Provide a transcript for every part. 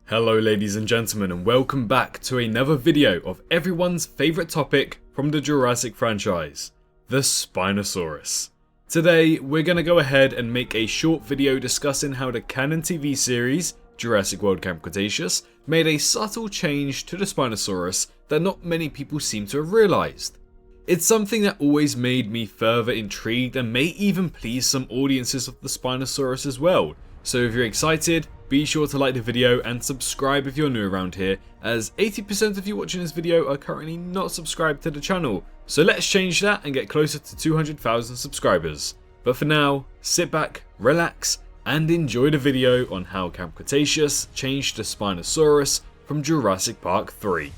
Hello ladies and gentlemen, and welcome back to another video of everyone's favourite topic from the Jurassic franchise, the Spinosaurus. Today we're going to go ahead and make a short video discussing how the canon TV series, Jurassic World Camp Cretaceous, made a subtle change to the Spinosaurus that not many people seem to have realised. It's something that always made me further intrigued and may even please some audiences of the Spinosaurus as well. So if you're excited, be sure to like the video and subscribe if you're new around here, as 80% of you watching this video are currently not subscribed to the channel. So let's change that and get closer to 200,000 subscribers. But for now, sit back, relax, and enjoy the video on how Camp Cretaceous changed the Spinosaurus from Jurassic Park 3.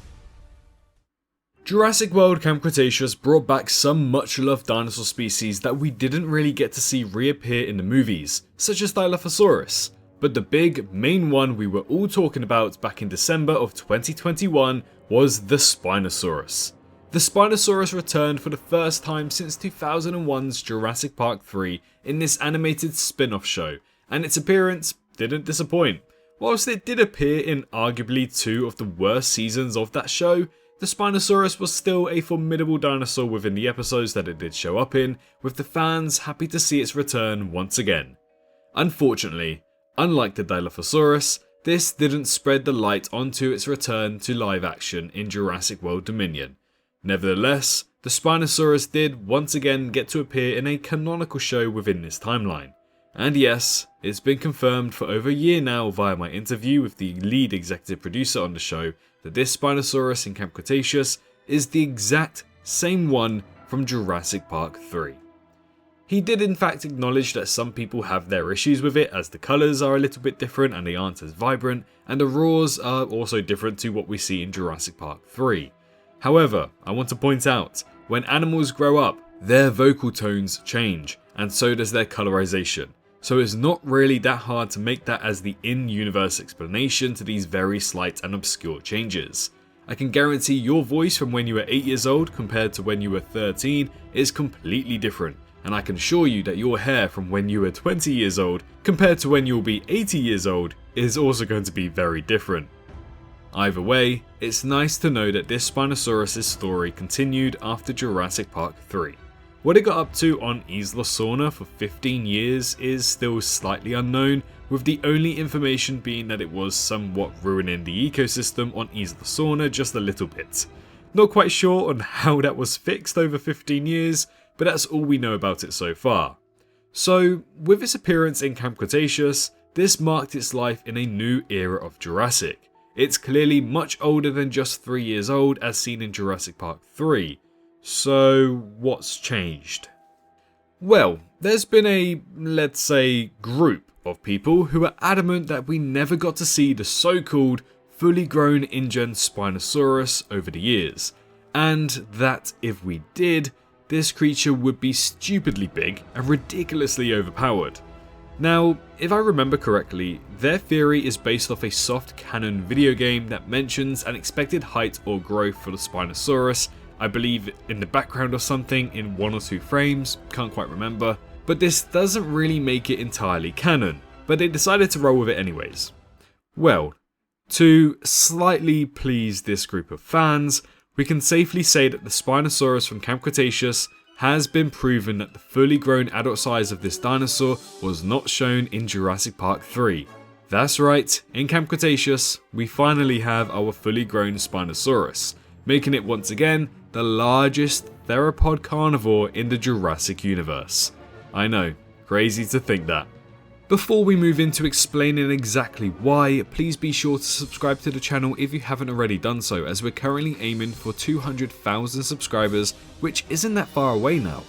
Jurassic World Camp Cretaceous brought back some much loved dinosaur species that we didn't really get to see reappear in the movies, such as Dilophosaurus. But the big, main one we were all talking about back in December of 2021 was the Spinosaurus. The Spinosaurus returned for the first time since 2001's Jurassic Park 3 in this animated spin-off show, and its appearance didn't disappoint. Whilst it did appear in arguably two of the worst seasons of that show, the Spinosaurus was still a formidable dinosaur within the episodes that it did show up in, with the fans happy to see its return once again. Unfortunately, unlike the Dilophosaurus, this didn't spread the light onto its return to live action in Jurassic World Dominion. Nevertheless, the Spinosaurus did once again get to appear in a canonical show within this timeline. And yes, it's been confirmed for over a year now via my interview with the lead executive producer on the show that this Spinosaurus in Camp Cretaceous is the exact same one from Jurassic Park 3. He did in fact acknowledge that some people have their issues with it, as the colours are a little bit different and they aren't as vibrant, and the roars are also different to what we see in Jurassic Park 3. However, I want to point out, when animals grow up, their vocal tones change, and so does their colorization. So it's not really that hard to make that as the in-universe explanation to these very slight and obscure changes. I can guarantee your voice from when you were 8 years old compared to when you were 13 is completely different, and I can assure you that your hair from when you were 20 years old compared to when you'll be 80 years old is also going to be very different. Either way, it's nice to know that this Spinosaurus' story continued after Jurassic Park 3. What it got up to on Isla Sorna for 15 years is still slightly unknown, with the only information being that it was somewhat ruining the ecosystem on Isla Sorna just a little bit. Not quite sure on how that was fixed over 15 years, but that's all we know about it so far. So, with its appearance in Camp Cretaceous, this marked its life in a new era of Jurassic. It's clearly much older than just 3 years old as seen in Jurassic Park 3. So, what's changed? Well, there's been a, let's say, group of people who are adamant that we never got to see the so-called fully grown InGen Spinosaurus over the years, and that if we did, this creature would be stupidly big and ridiculously overpowered. Now, if I remember correctly, their theory is based off a soft canon video game that mentions an expected height or growth for the Spinosaurus, I believe in the background or something in 1 or 2 frames, can't quite remember, but this doesn't really make it entirely canon, but they decided to roll with it anyways. Well, to slightly please this group of fans, we can safely say that the Spinosaurus from Camp Cretaceous has been proven that the fully grown adult size of this dinosaur was not shown in Jurassic Park 3. That's right, in Camp Cretaceous, we finally have our fully grown Spinosaurus, making it once again the largest Therapod carnivore in the Jurassic Universe. I know, crazy to think that. Before we move into explaining exactly why, please be sure to subscribe to the channel if you haven't already done so, as we're currently aiming for 200,000 subscribers, which isn't that far away now.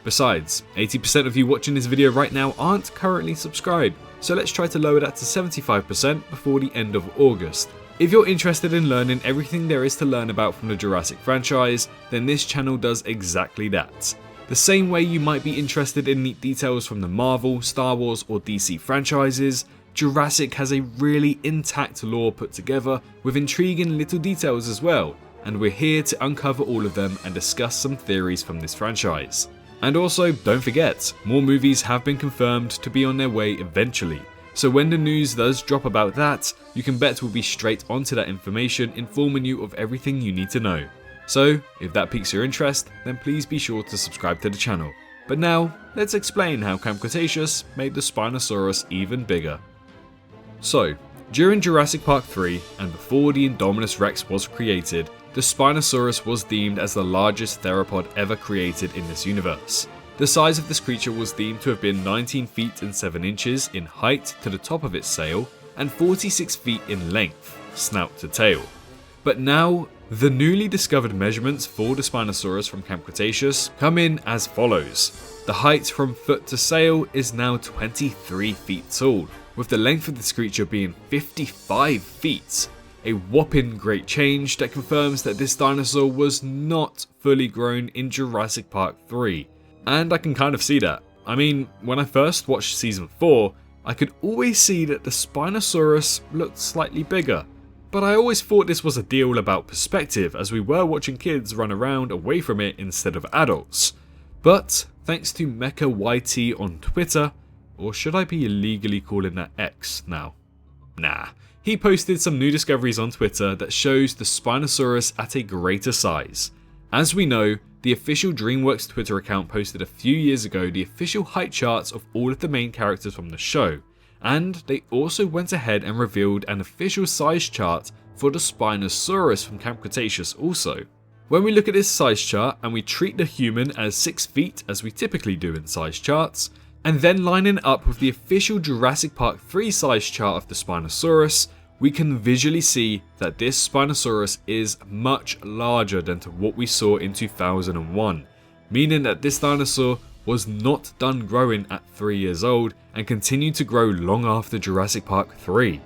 Besides, 80% of you watching this video right now aren't currently subscribed, so let's try to lower that to 75% before the end of August. If you're interested in learning everything there is to learn about from the Jurassic franchise, then this channel does exactly that. The same way you might be interested in neat details from the Marvel, Star Wars or DC franchises, Jurassic has a really intact lore put together with intriguing little details as well, and we're here to uncover all of them and discuss some theories from this franchise. And also, don't forget, more movies have been confirmed to be on their way eventually. So when the news does drop about that, you can bet we'll be straight onto that information, informing you of everything you need to know. So if that piques your interest, then please be sure to subscribe to the channel. But now, let's explain how Camp Cretaceous made the Spinosaurus even bigger. So, during Jurassic Park 3 and before the Indominus Rex was created, the Spinosaurus was deemed as the largest theropod ever created in this universe. The size of this creature was deemed to have been 19 feet and 7 inches in height to the top of its sail and 46 feet in length, snout to tail. But now, the newly discovered measurements for the Spinosaurus from Camp Cretaceous come in as follows. The height from foot to sail is now 23 feet tall, with the length of this creature being 55 feet. A whopping great change that confirms that this dinosaur was not fully grown in Jurassic Park 3. And I can kind of see that. I mean, when I first watched season 4, I could always see that the Spinosaurus looked slightly bigger. But I always thought this was a deal about perspective, as we were watching kids run around away from it instead of adults. But thanks to MechaYT on Twitter, or should I be illegally calling that X now? Nah. He posted some new discoveries on Twitter that shows the Spinosaurus at a greater size. As we know, the official DreamWorks Twitter account posted a few years ago the official height charts of all of the main characters from the show, and they also went ahead and revealed an official size chart for the Spinosaurus from Camp Cretaceous also. When we look at this size chart and we treat the human as 6 feet as we typically do in size charts, and then line it up with the official Jurassic Park 3 size chart of the Spinosaurus, we can visually see that this Spinosaurus is much larger than to what we saw in 2001, meaning that this dinosaur was not done growing at 3 years old and continued to grow long after Jurassic Park 3.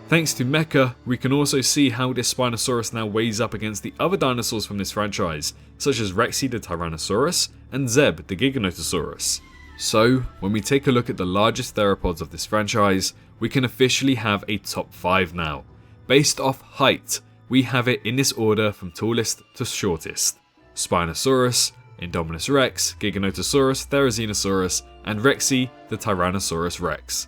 Thanks to Mecha, we can also see how this Spinosaurus now weighs up against the other dinosaurs from this franchise, such as Rexy the Tyrannosaurus and Zeb the Giganotosaurus. So, when we take a look at the largest theropods of this franchise, we can officially have a top 5 now. Based off height, we have it in this order from tallest to shortest. Spinosaurus, Indominus Rex, Giganotosaurus, Therizinosaurus, and Rexy the Tyrannosaurus Rex.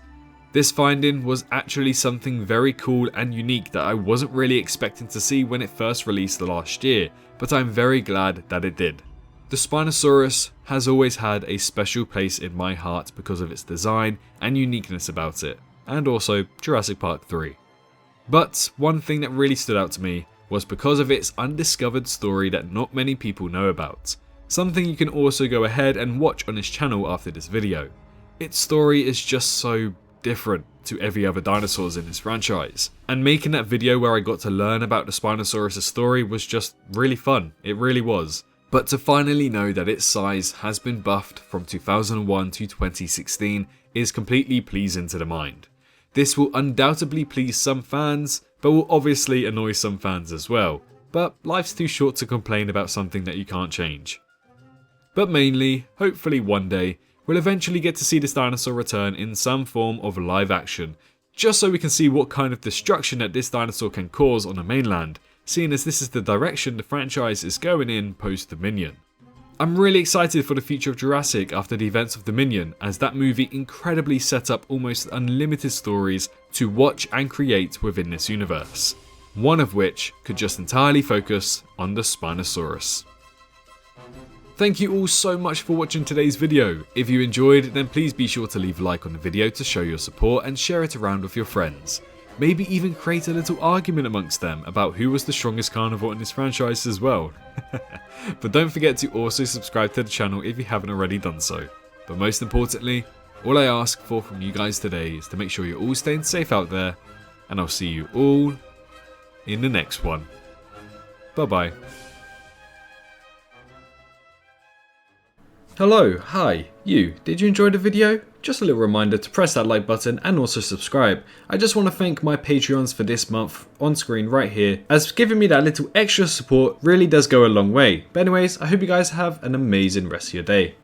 This finding was actually something very cool and unique that I wasn't really expecting to see when it first released last year, but I'm very glad that it did. The Spinosaurus has always had a special place in my heart because of its design and uniqueness about it, and also Jurassic Park 3. But one thing that really stood out to me was because of its undiscovered story that not many people know about, something you can also go ahead and watch on his channel after this video. Its story is just so different to every other dinosaurs in this franchise, and making that video where I got to learn about the Spinosaurus' story was just really fun, it really was. But to finally know that its size has been buffed from 2001 to 2016 is completely pleasing to the mind. This will undoubtedly please some fans, but will obviously annoy some fans as well. But life's too short to complain about something that you can't change. But mainly, hopefully one day, we'll eventually get to see this dinosaur return in some form of live action, just so we can see what kind of destruction that this dinosaur can cause on the mainland, seeing as this is the direction the franchise is going in post-Dominion. I'm really excited for the future of Jurassic after the events of Dominion, as that movie incredibly set up almost unlimited stories to watch and create within this universe, one of which could just entirely focus on the Spinosaurus. Thank you all so much for watching today's video. If you enjoyed, then please be sure to leave a like on the video to show your support and share it around with your friends. Maybe even create a little argument amongst them about who was the strongest carnivore in this franchise as well. But don't forget to also subscribe to the channel if you haven't already done so. But most importantly, all I ask for from you guys today is to make sure you're all staying safe out there, and I'll see you all in the next one. Bye bye. Hello, hi, you, did you enjoy the video? Just a little reminder to press that like button and also subscribe. I just want to thank my Patreons for this month on screen right here, as giving me that little extra support really does go a long way. But anyways, I hope you guys have an amazing rest of your day.